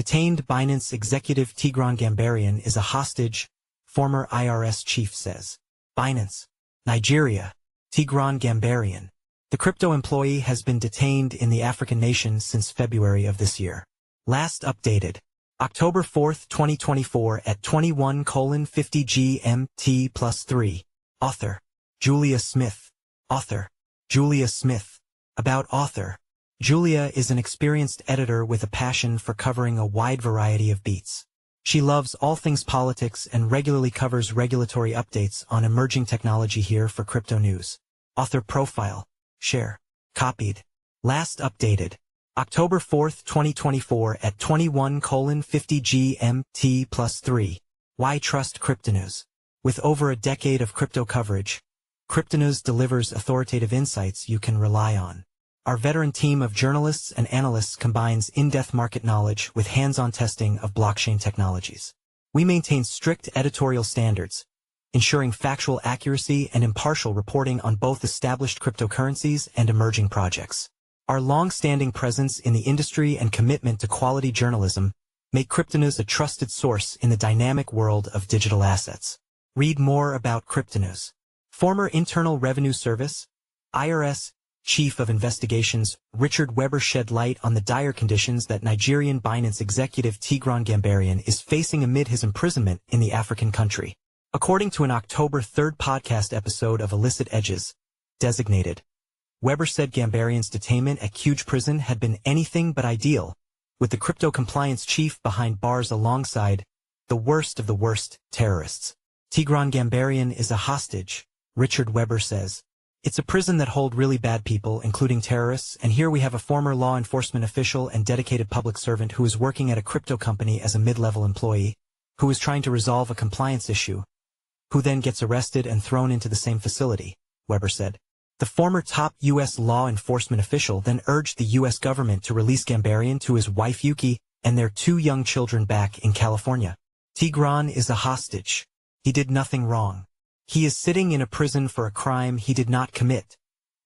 Detained Binance executive Tigran Gambaryan is a hostage, former IRS chief says. Binance, Nigeria. Tigran Gambaryan, the crypto employee, has been detained in the African nation since February of this year. Last updated, October 4, 2024 at 21:50 GMT+3. Author, Julia Smith. Author, Julia Smith. About author. Julia is an experienced editor with a passion for covering a wide variety of beats. She loves all things politics and regularly covers regulatory updates on emerging technology here for Crypto News. Author profile. Share. Copied. Last updated, October 4, 2024 at 21:50 GMT+3. Why trust Cryptonews? With over a decade of crypto coverage, Cryptonews delivers authoritative insights you can rely on. Our veteran team of journalists and analysts combines in-depth market knowledge with hands-on testing of blockchain technologies. We maintain strict editorial standards, ensuring factual accuracy and impartial reporting on both established cryptocurrencies and emerging projects. Our long-standing presence in the industry and commitment to quality journalism make Cryptonews a trusted source in the dynamic world of digital assets. Read more about Cryptonews. Former Internal Revenue Service, IRS, Chief of Investigations Richard Weber shed light on the dire conditions that Nigerian Binance executive Tigran Gambaryan is facing amid his imprisonment in the African country. According to an October 3 podcast episode of Illicit Edges, Designated, Weber said Gambaryan's detainment at Cuge Prison had been anything but ideal, with the crypto compliance chief behind bars alongside the worst of the worst terrorists. Tigran Gambaryan is a hostage, Richard Weber says. It's a prison that hold really bad people, including terrorists, and here we have a former law enforcement official and dedicated public servant who is working at a crypto company as a mid-level employee, who is trying to resolve a compliance issue, who then gets arrested and thrown into the same facility, Weber said. The former top U.S. law enforcement official then urged the U.S. government to release Gambaryan to his wife Yuki and their 2 young children back in California. Tigran is a hostage. He did nothing wrong. He is sitting in a prison for a crime he did not commit,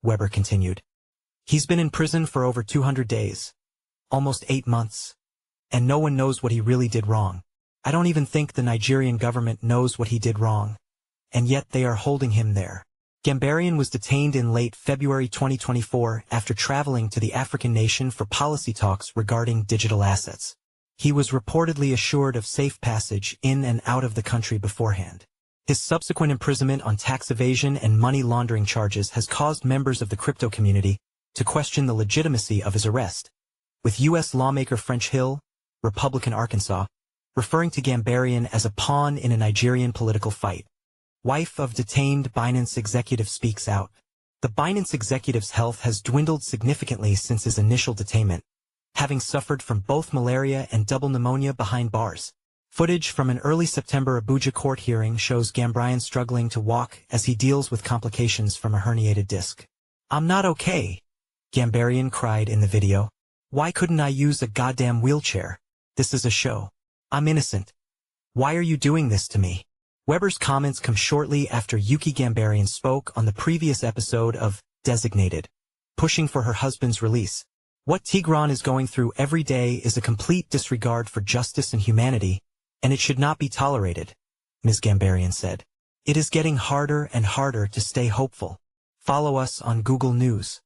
Weber continued. He's been in prison for over 200 days, almost 8 months, and no one knows what he really did wrong. I don't even think the Nigerian government knows what he did wrong, and yet they are holding him there. Gambaryan was detained in late February 2024 after traveling to the African nation for policy talks regarding digital assets. He was reportedly assured of safe passage in and out of the country beforehand. His subsequent imprisonment on tax evasion and money laundering charges has caused members of the crypto community to question the legitimacy of his arrest, with U.S. lawmaker French Hill, Republican Arkansas, referring to Gambaryan as a pawn in a Nigerian political fight. Wife of detained Binance executive speaks out. The Binance executive's health has dwindled significantly since his initial detainment, having suffered from both malaria and double pneumonia behind bars. Footage from an early September Abuja court hearing shows Gambaryan struggling to walk as he deals with complications from a herniated disc. "I'm not okay," Gambaryan cried in the video. "Why couldn't I use a goddamn wheelchair? This is a show. I'm innocent. Why are you doing this to me?" Weber's comments come shortly after Yuki Gambaryan spoke on the previous episode of Designated, pushing for her husband's release. "What Tigran is going through every day is a complete disregard for justice and humanity, and it should not be tolerated," Ms. Gambaryan said. "It is getting harder and harder to stay hopeful. Follow us on Google News.